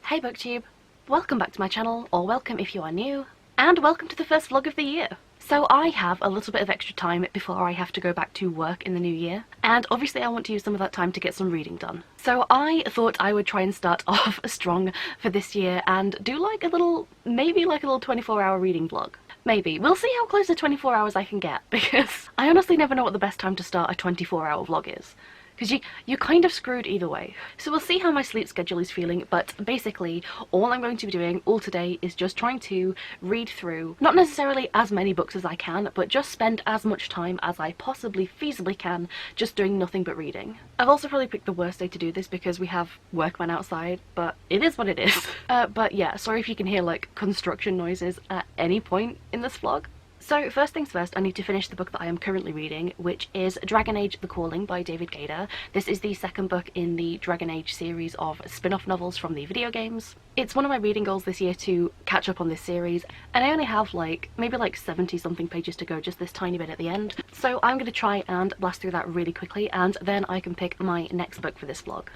Hey BookTube! Welcome back to my channel, or welcome if you are new, and welcome to the first vlog of the year! So I have a little bit of extra time before I have to go back to work in the new year, and obviously I want to use some of that time to get some reading done. So I thought I would try and start off strong for this year and do like a little, maybe like a little 24-hour reading vlog. Maybe. We'll see how close to 24 hours I can get, because I honestly never know what the best time to start a 24-hour vlog is. Because you're kind of screwed either way. So we'll see how my sleep schedule is feeling, but basically all I'm going to be doing all today is just trying to read through, not necessarily as many books as I can, but just spend as much time as I possibly feasibly can just doing nothing but reading. I've also probably picked the worst day to do this because we have workmen outside, but it is what it is. But yeah, sorry if you can hear like construction noises at any point in this vlog. So first things first, I need to finish the book that I am currently reading, which is Dragon Age: The Calling by David Gader. This is the second book in the Dragon Age series of spin-off novels from the video games. It's one of my reading goals this year to catch up on this series, and I only have like maybe like 70 something pages to go, just this tiny bit at the end. So I'm going to try and blast through that really quickly, and then I can pick my next book for this vlog.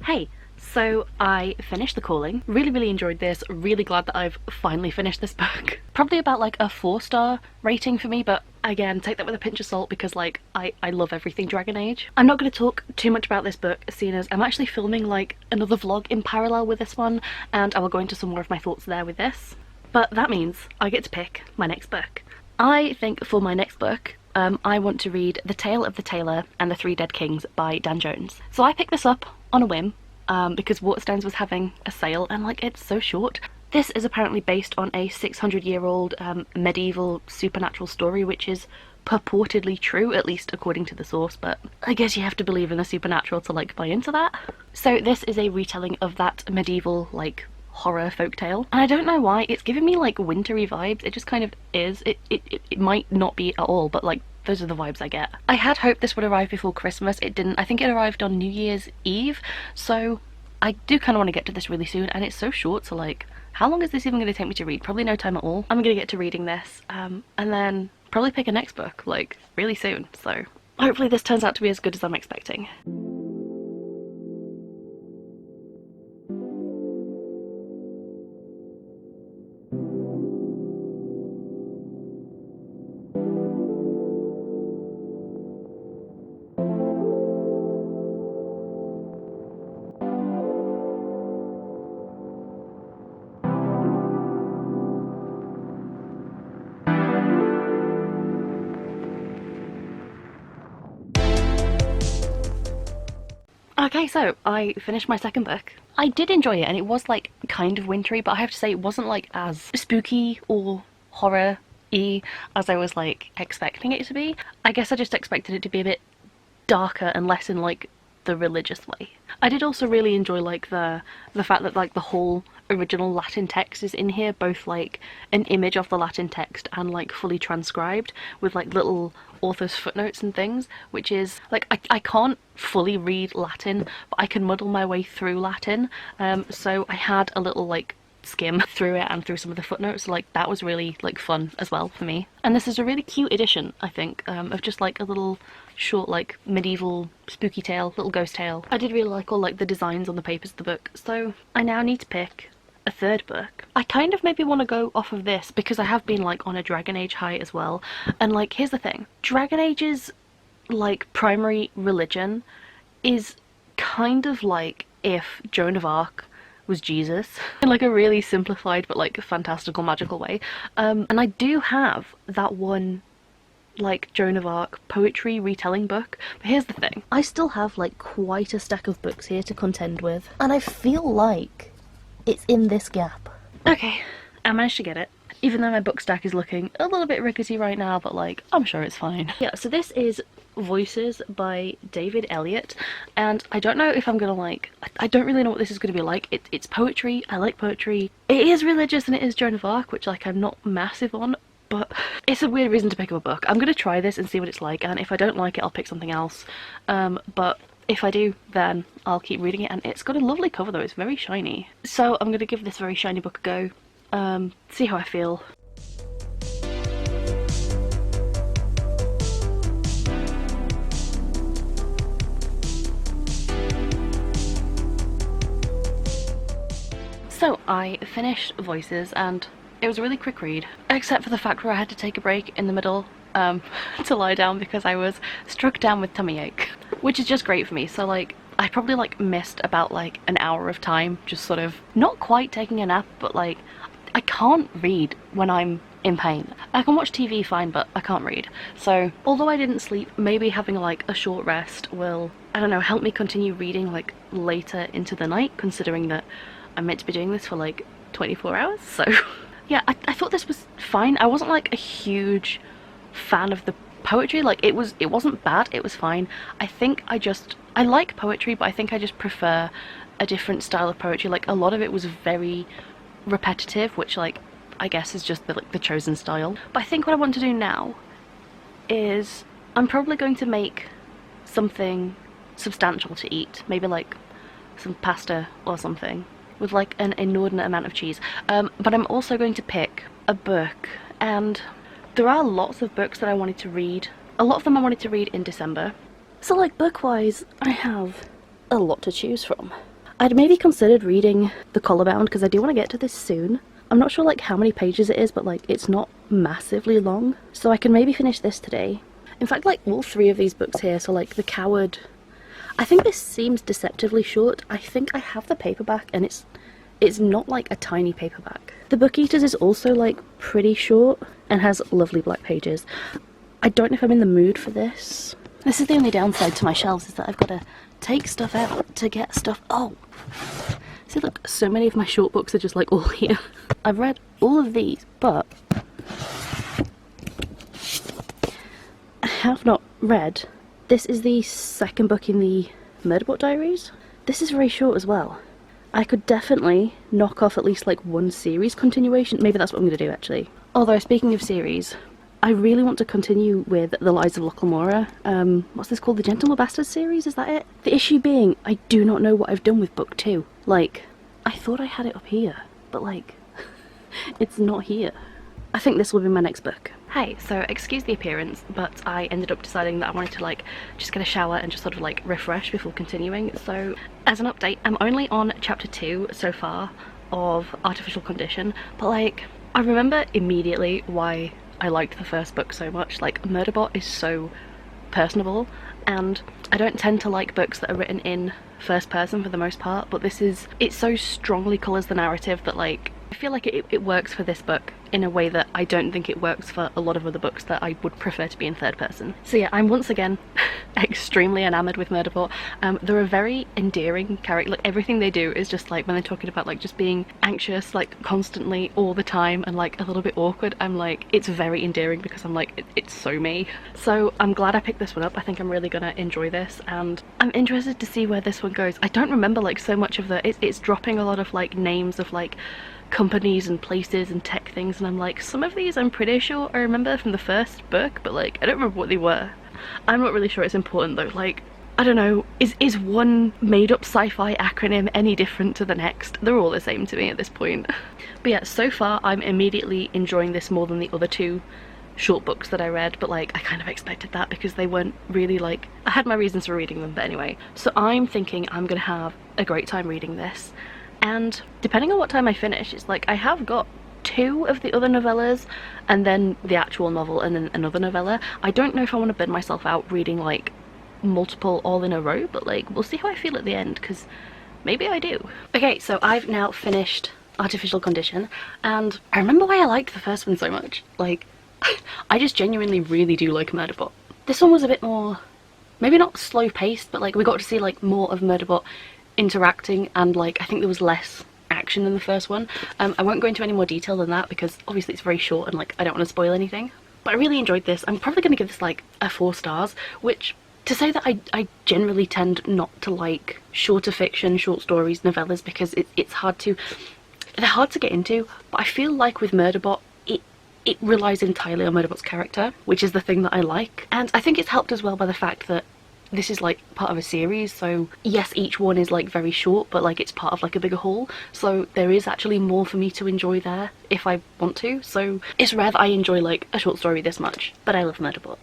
Hey, so I finished The Calling. Really enjoyed this. Really glad that I've finally finished this book. Probably about like a 4-star rating for me, but again, take that with a pinch of salt because like I love everything Dragon Age. I'm not going to talk too much about this book, seeing as I'm actually filming like another vlog in parallel with this one, and I will go into some more of my thoughts there with this. But that means I get to pick my next book. I think for my next book, I want to read The Tale of the Tailor and the Three Dead Kings by Dan Jones. So I picked this up on a whim because Waterstones was having a sale, and like it's so short. This is apparently based on a 600-year-old medieval supernatural story, which is purportedly true, at least according to the source, but I guess you have to believe in the supernatural to like buy into that. So this is a retelling of that medieval like horror folktale, and I don't know why it's giving me like wintry vibes. It just kind of is. It might not be at all, but like those are the vibes I get. I had hoped this would arrive before Christmas. It didn't. I think it arrived on New Year's Eve, so I do kind of want to get to this really soon, and it's so short, so like how long is this even going to take me to read? Probably no time at all. I'm going to get to reading this and then probably pick a next book like really soon, so hopefully this turns out to be as good as I'm expecting. Okay, so I finished my second book. I did enjoy it, and it was like kind of wintry, but I have to say it wasn't like as spooky or horror-y as I was like expecting it to be. I guess I just expected it to be a bit darker and less in like the religious way. I did also really enjoy like the fact that like the whole original Latin text is in here, both like an image of the Latin text and like fully transcribed with like little author's footnotes and things, which is like I can't fully read Latin, but I can muddle my way through Latin, so I had a little like skim through it and through some of the footnotes. Like that was really like fun as well for me, and this is a really cute edition, I think, of just like a little short like medieval spooky tale, little ghost tale. I did really like all like the designs on the papers of the book, so I now need to pick a third book. I kind of maybe want to go off of this because I have been like on a Dragon Age high as well, and like here's the thing, Dragon Age's like primary religion is kind of like if Joan of Arc was Jesus in like a really simplified but like fantastical magical way, and I do have that one like Joan of Arc poetry retelling book, but here's the thing, I still have like quite a stack of books here to contend with, and I feel like it's in this gap. Okay, I managed to get it, even though my book stack is looking a little bit rickety right now, but like I'm sure it's fine. Yeah, so this is Voices by David Elliott, and I don't know if I'm gonna like, I don't really know what this is gonna be like. It's poetry. I like poetry. It is religious and it is Joan of Arc, which like I'm not massive on, but it's a weird reason to pick up a book. I'm gonna try this and see what it's like, and if I don't like it I'll pick something else, but if I do then I'll keep reading it. And it's got a lovely cover though, it's very shiny, so I'm gonna give this very shiny book a go, see how I feel. So I finished Voices and it was a really quick read, except for the fact where I had to take a break in the middle to lie down because I was struck down with tummy ache, which is just great for me. So like I probably like missed about like an hour of time just sort of not quite taking a nap, but like I can't read when I'm in pain. I can watch TV fine, but I can't read. So although I didn't sleep, maybe having like a short rest will, I don't know, help me continue reading like later into the night, considering that I'm meant to be doing this for like 24 hours, so yeah, I thought this was fine. I wasn't like a huge fan of the poetry, like it wasn't bad, it was fine. I think I like poetry, but I think I just prefer a different style of poetry. Like a lot of it was very repetitive, which like I guess is just the chosen style. But I think what I want to do now is I'm probably going to make something substantial to eat, maybe like some pasta or something with like an inordinate amount of cheese, but I'm also going to pick a book, and there are lots of books that I wanted to read. A lot of them I wanted to read in December, so like book-wise I have a lot to choose from. I'd maybe considered reading The Collarbound because I do want to get to this soon. I'm not sure like how many pages it is, but like it's not massively long, so I can maybe finish this today. In fact, like all three of these books here, so like The Coward, I think this seems deceptively short. I think I have the paperback and it's not like a tiny paperback. The Book Eaters is also like pretty short and has lovely black pages. I don't know if I'm in the mood for this. This is the only downside to my shelves, is that I've got to take stuff out to get stuff. Oh, see look, so many of my short books are just like all here. I've read all of these, but I have not read. This is the second book in the Murderbot Diaries. This is very short as well. I could definitely knock off at least like one series continuation. Maybe that's what I'm going to do actually. Although speaking of series, I really want to continue with The Lies of Lochlamora. What's this called? The Gentleman Bastards series? Is that it? The issue being, I do not know what I've done with book 2. Like, I thought I had it up here, but like, it's not here. I think this will be my next book. Hey, so excuse the appearance, but I ended up deciding that I wanted to like just get a shower and just sort of like refresh before continuing. So as an update, I'm only on chapter 2 so far of Artificial Condition, but like I remember immediately why I liked the first book so much. Like Murderbot is so personable, and I don't tend to like books that are written in first person for the most part, but it so strongly colours the narrative that like I feel like it works for this book in a way that I don't think it works for a lot of other books that I would prefer to be in third person. So yeah, I'm once again extremely enamoured with Murderbot. They're a very endearing character. Like everything they do is just like when they're talking about like just being anxious like constantly all the time and like a little bit awkward, I'm like, it's very endearing because I'm like, it's so me. So I'm glad I picked this one up. I think I'm really gonna enjoy this, and I'm interested to see where this one goes. I don't remember like so much of it's dropping a lot of like names of like companies and places and tech things, and I'm like, some of these I'm pretty sure I remember from the first book, but like I don't remember what they were. I'm not really sure it's important though. Like, I don't know, is one made up sci-fi acronym any different to the next? They're all the same to me at this point. But yeah, so far I'm immediately enjoying this more than the other two short books that I read, but like I kind of expected that because they weren't really like, I had my reasons for reading them, but anyway. So I'm thinking I'm gonna have a great time reading this. And depending on what time I finish, it's like I have got 2 of the other novellas and then the actual novel and then another novella. I don't know if I want to burn myself out reading like multiple all in a row, but like we'll see how I feel at the end, because maybe I do. Okay, so I've now finished Artificial Condition, and I remember why I liked the first one so much. Like, I just genuinely really do like Murderbot. This one was a bit more, maybe not slow paced, but like we got to see like more of Murderbot interacting, and like I think there was less action than the first one. I won't go into any more detail than that because obviously it's very short and like I don't want to spoil anything, But I really enjoyed this. I'm probably going to give this like a 4 stars, which, to say that I generally tend not to like shorter fiction, short stories, novellas, because they're hard to get into, but I feel like with Murderbot, it relies entirely on Murderbot's character, which is the thing that I like. And I think it's helped as well by the fact that this is like part of a series, so yes, each one is like very short, but like it's part of like a bigger haul, so there is actually more for me to enjoy there if I want to. So it's rare that I enjoy like a short story this much, but I love Murderbot.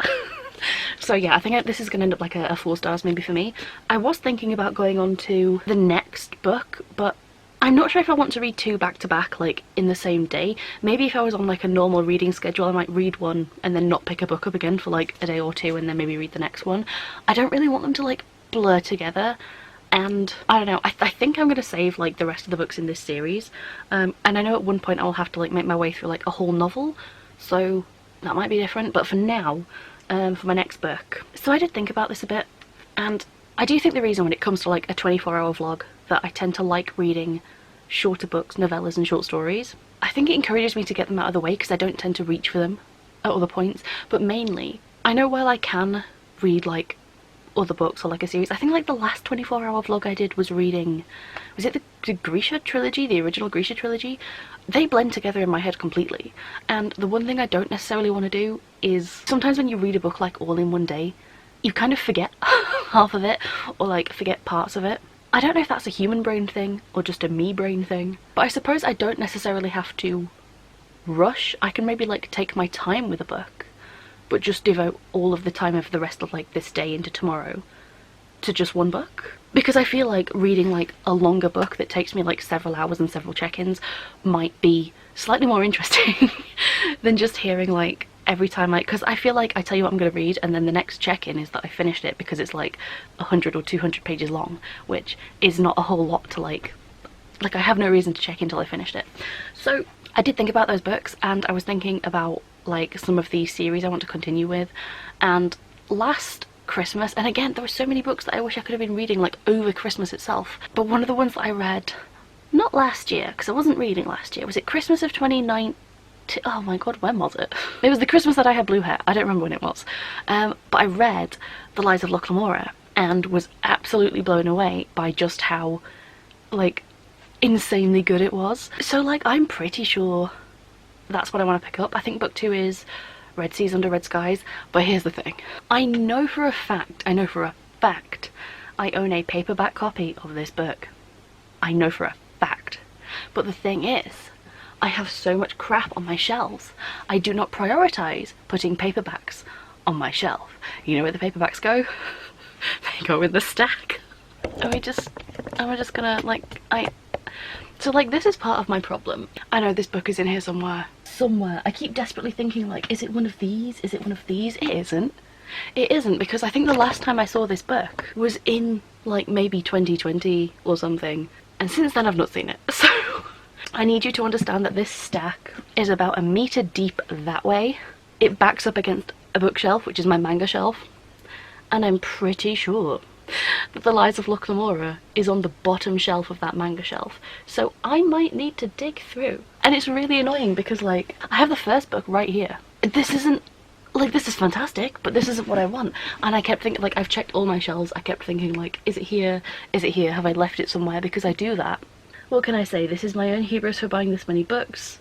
So yeah, I think this is going to end up like a 4 stars maybe for me. I was thinking about going on to the next book, but I'm not sure if I want to read 2 back to back, like in the same day. Maybe if I was on like a normal reading schedule, I might read one and then not pick a book up again for like a day or 2 and then maybe read the next one. I don't really want them to like blur together, and I don't know, I think I'm going to save like the rest of the books in this series. And I know at one point I'll have to like make my way through like a whole novel, so that might be different, but for now, for my next book. So I did think about this a bit, and I do think the reason when it comes to like a 24-hour vlog that I tend to like reading shorter books, novellas and short stories, I think it encourages me to get them out of the way because I don't tend to reach for them at other points. But mainly, I know while I can read like other books or like a series, I think like the last 24-hour vlog I did was reading, was it the Grisha trilogy, the original Grisha trilogy? They blend together in my head completely, and the one thing I don't necessarily want to do is, sometimes when you read a book like all in one day, you kind of forget half of it, or like forget parts of it. I don't know if that's a human brain thing or just a me brain thing, but I suppose I don't necessarily have to rush. I can maybe like take my time with a book, but just devote all of the time of the rest of like this day into tomorrow to just one book. Because I feel like reading like a longer book that takes me like several hours and several check-ins might be slightly more interesting than just hearing like every time because I feel like I tell you what I'm going to read and then the next check-in is that I finished it because it's like 100 or 200 pages long, which is not a whole lot to like I have no reason to check in until I finished it. So I did think about those books, and I was thinking about like some of the series I want to continue with. And last Christmas, and again there were so many books that I wish I could have been reading like over Christmas itself, but one of the ones that I read, not last year because I wasn't reading last year, was it Christmas of 2019? Oh my god, when was it? It was the Christmas that I had blue hair. I don't remember when it was. But I read The Lies of Locke Lamora and was absolutely blown away by just how like insanely good it was. So like I'm pretty sure that's what I want to pick up. I think book 2 is Red Seas Under Red Skies, but here's the thing. I know for a fact I own a paperback copy of this book. I know for a fact. But the thing is, I have so much crap on my shelves. I do not prioritize putting paperbacks on my shelf. You know where the paperbacks go? They go in the stack. Am I just gonna like, so like this is part of my problem. I know this book is in here somewhere. I keep desperately thinking like, is it one of these? Is it one of these? It isn't. It isn't, because I think the last time I saw this book was in like maybe 2020 or something. And since then I've not seen it. So I need you to understand that this stack is about 1 meter deep that way. It backs up against a bookshelf, which is my manga shelf. And I'm pretty sure that The Lies of Locke Lamora is on the bottom shelf of that manga shelf. So I might need to dig through. And it's really annoying because like, I have the first book right here. This isn't, like this is fantastic, but this isn't what I want. And I kept thinking, like I've checked all my shelves, I kept thinking like, is it here? Is it here? Have I left it somewhere? Because I do that. What can I say? This is my own hubris for buying this many books.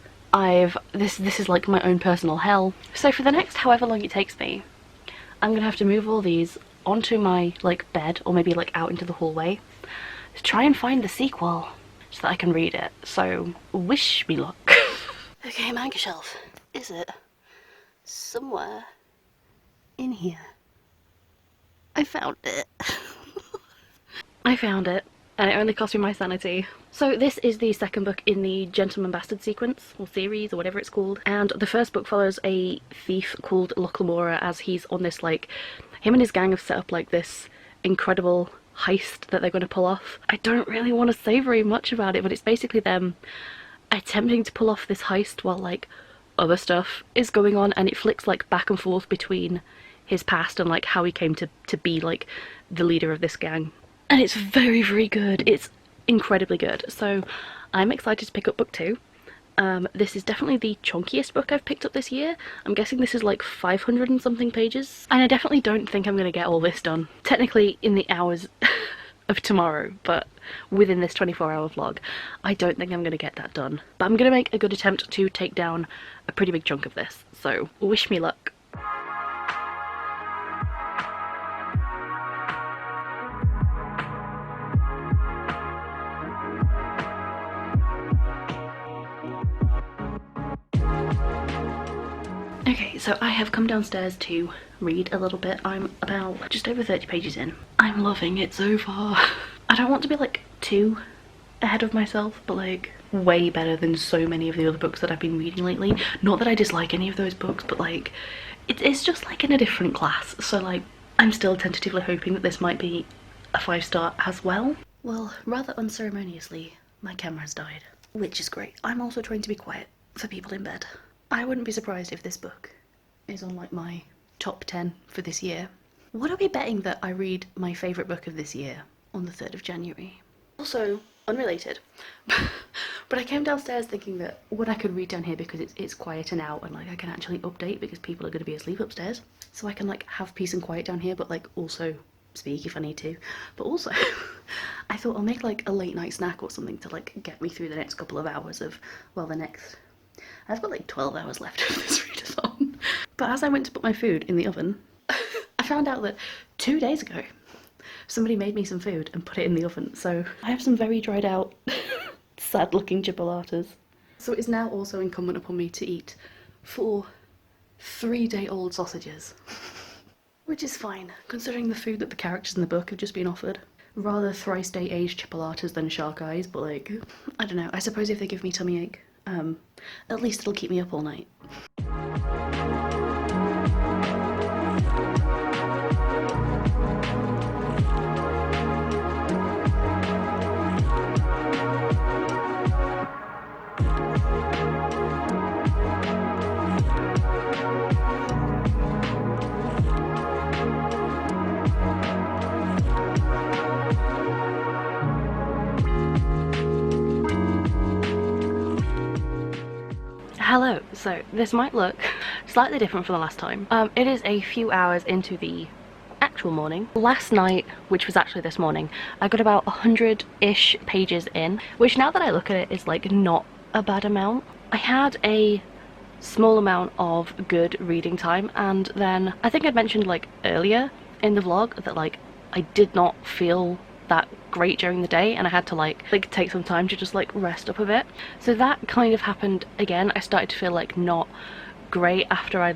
This is like my own personal hell. So for the next however long it takes me, I'm gonna have to move all these onto my like bed, or maybe like out into the hallway, to try and find the sequel so that I can read it. So wish me luck. Okay, manga shelf. Is it somewhere in here? I found it. I found it, and it only cost me my sanity. So this is the second book in the Gentleman Bastard sequence, or series, or whatever it's called. And the first book follows a thief called Locke Lamora as he's on this, like, him and his gang have set up, like, this incredible heist that they're going to pull off. I don't really want to say very much about it, but it's basically them attempting to pull off this heist while, like, other stuff is going on, and it flicks, like, back and forth between his past and, like, how he came to be, like, the leader of this gang. And it's very, very good. It's incredibly good. So I'm excited to pick up book 2. This is definitely the chunkiest book I've picked up this year. I'm guessing this is like 500 and something pages. And I definitely don't think I'm going to get all this done. Technically in the hours of tomorrow, but within this 24-hour vlog, I don't think I'm going to get that done. But I'm going to make a good attempt to take down a pretty big chunk of this. So wish me luck. Okay, so I have come downstairs to read a little bit. I'm about just over 30 pages in. I'm loving it so far. I don't want to be like too ahead of myself, but like way better than so many of the other books that I've been reading lately. Not that I dislike any of those books, but like it's just like in a different class. So like I'm still tentatively hoping that this might be a 5-star as well. Well, rather unceremoniously, my camera has died, which is great. I'm also trying to be quiet for people in bed. I wouldn't be surprised if this book is on like my top 10 for this year. What are we betting that I read my favourite book of this year on the 3rd of January? Also, unrelated, but I came downstairs thinking that what I could read down here, because it's quiet and out and like I can actually update because people are going to be asleep upstairs. So I can like have peace and quiet down here, but like also speak if I need to. But also, I thought I'll make like a late night snack or something to like get me through the next couple of hours of, well, I've got like 12 hours left of this readathon. But as I went to put my food in the oven, I found out that 2 days ago, somebody made me some food and put it in the oven. So I have some very dried out, sad looking chipolatas. So it is now also incumbent upon me to eat 4 3-day-old sausages. Which is fine, considering the food that the characters in the book have just been offered. Rather thrice-day aged chipolatas than shark eyes, but like, I don't know, I suppose if they give me tummy ache, at least it'll keep me up all night. Hello, so this might look slightly different from the last time. It is a few hours into the actual morning. Last night, which was actually this morning, I got about 100-ish pages in, which now that I look at it is like not a bad amount. I had a small amount of good reading time, and then I think I'd mentioned like earlier in the vlog that like I did not feel that great during the day and I had to like take some time to just like rest up a bit. So that kind of happened again. I started to feel like not great after I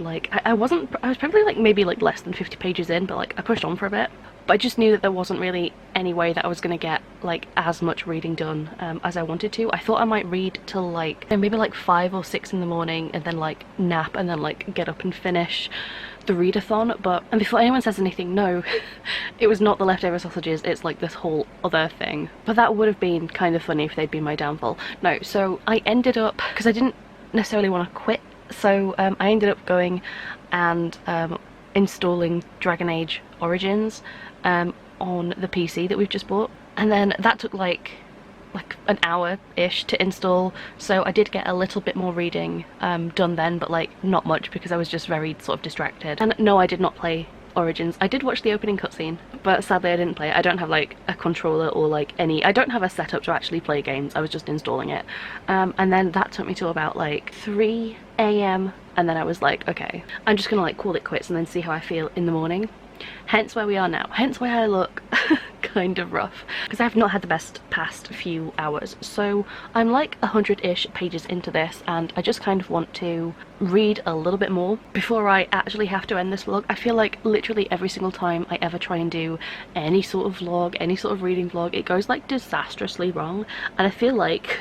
was probably like maybe like less than 50 pages in, but like I pushed on for a bit. But I just knew that there wasn't really any way that I was gonna get like as much reading done as I wanted to. I thought I might read till like maybe like 5 or 6 in the morning and then like nap and then like get up and finish the readathon. But, and before anyone says anything, no, it was not the leftover sausages, it's like this whole other thing. But that would have been kind of funny if they'd been my downfall. No, so I ended up, because I didn't necessarily want to quit, so I ended up going and installing Dragon Age Origins on the PC that we've just bought, and then that took like an hour-ish to install, so I did get a little bit more reading done then, but like not much because I was just very sort of distracted. And no, I did not play Origins. I did watch the opening cutscene, but sadly I didn't play it. I don't have like a controller or like I don't have a setup to actually play games. I was just installing it, and then that took me to about like 3 AM, and then I was like, okay, I'm just gonna like call it quits and then see how I feel in the morning. Hence where we are now, hence why I look kind of rough, because I've not had the best past few hours. So I'm like 100-ish pages into this and I just kind of want to read a little bit more before I actually have to end this vlog. I feel like literally every single time I ever try and do any sort of vlog, any sort of reading vlog, it goes like disastrously wrong, and I feel like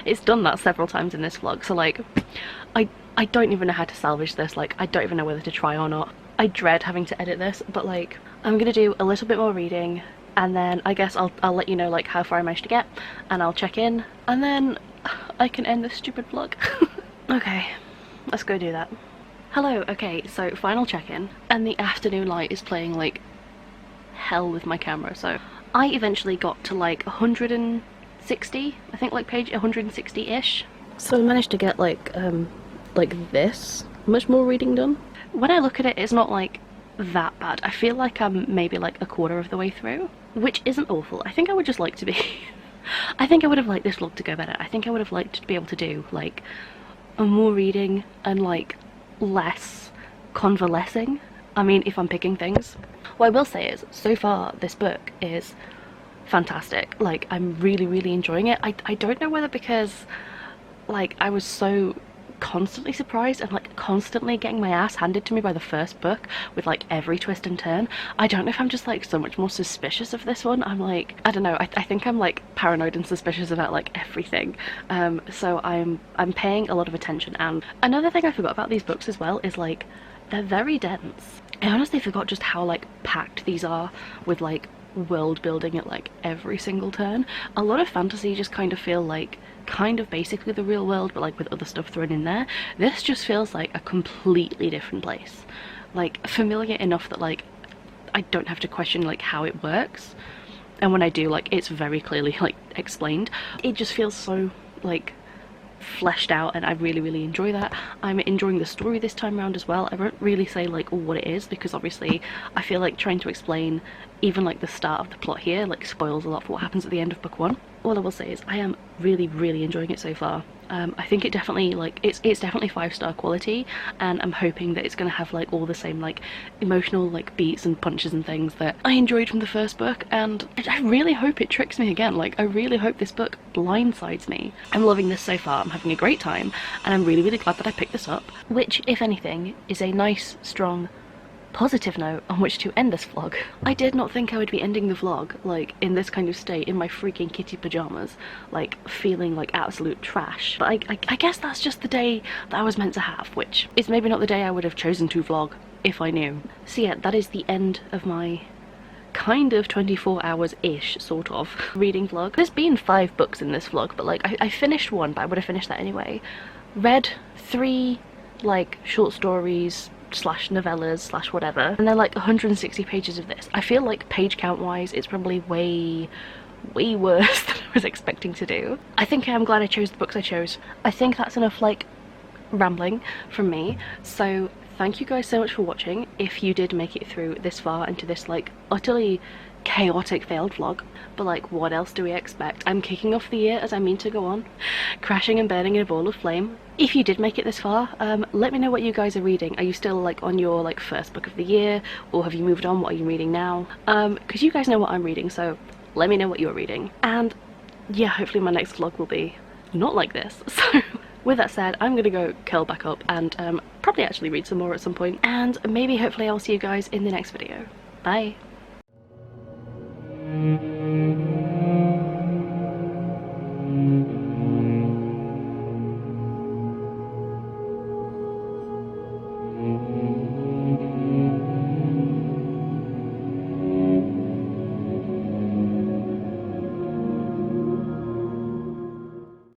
it's done that several times in this vlog. So like I don't even know how to salvage this, like I don't even know whether to try or not. I dread having to edit this, but like I'm gonna do a little bit more reading and then I guess I'll let you know like how far I managed to get, and I'll check in and then I can end this stupid vlog. Okay, let's go do that. Hello, okay, so final check-in, and the afternoon light is playing like hell with my camera. So I eventually got to like 160, I think like page 160-ish, So I managed to get like this much more reading done. When I look at it, it's not like that bad. I feel like I'm maybe like a quarter of the way through, which isn't awful. I think I would just like to be. I think I would have liked this vlog to go better. I think I would have liked to be able to do like a more reading and like less convalescing. I mean, if I'm picking things. What I will say is, so far this book is fantastic. Like, I'm really, really enjoying it. I don't know whether because like I was so constantly surprised and like constantly getting my ass handed to me by the first book with like every twist and turn. I don't know if I'm just like so much more suspicious of this one. I'm like, I don't know, I think I'm like paranoid and suspicious about like everything. So I'm paying a lot of attention. And another thing I forgot about these books as well is like they're very dense. I honestly forgot just how like packed these are with like world building at like every single turn. A lot of fantasy just kind of feel like kind of basically the real world, but like with other stuff thrown in there. This just feels like a completely different place, like familiar enough that like I don't have to question like how it works, and when I do, like it's very clearly like explained. It just feels so like fleshed out, and I really, really enjoy that. I'm enjoying the story this time around as well. I won't really say like what it is, because obviously I feel like trying to explain even like the start of the plot here like spoils a lot for what happens at the end of book one. All I will say is I am really, really enjoying it so far. I think it definitely like it's definitely 5-star quality, and I'm hoping that it's gonna have like all the same like emotional like beats and punches and things that I enjoyed from the first book. And I really hope it tricks me again. Like, I really hope this book blindsides me. I'm loving this so far. I'm having a great time, and I'm really, really glad that I picked this up, which, if anything, is a nice, strong, positive note on which to end this vlog. I did not think I would be ending the vlog like in this kind of state, in my freaking kitty pajamas, like feeling like absolute trash. But I guess that's just the day that I was meant to have, which is maybe not the day I would have chosen to vlog if I knew. So yeah, that is the end of my kind of 24 hours-ish sort of reading vlog. There's been 5 books in this vlog, but like I finished one, but I would have finished that anyway. Read 3 like short stories slash novellas slash whatever, and then like 160 pages of this. I feel like page count wise it's probably way worse than I was expecting to do. I think I'm glad I chose the books I chose. I think that's enough like rambling from me. So thank you guys so much for watching, if you did make it through this far into this like utterly chaotic failed vlog. But like, what else do we expect? I'm kicking off the year as I mean to go on, crashing and burning in a ball of flame. If you did make it this far, let me know what you guys are reading. Are you still like on your like first book of the year, or have you moved on? What are you reading now? Because you guys know what I'm reading, so let me know what you're reading. And yeah, hopefully my next vlog will be not like this. So with that said, I'm gonna go curl back up and probably actually read some more at some point, and maybe hopefully I'll see you guys in the next video. Bye!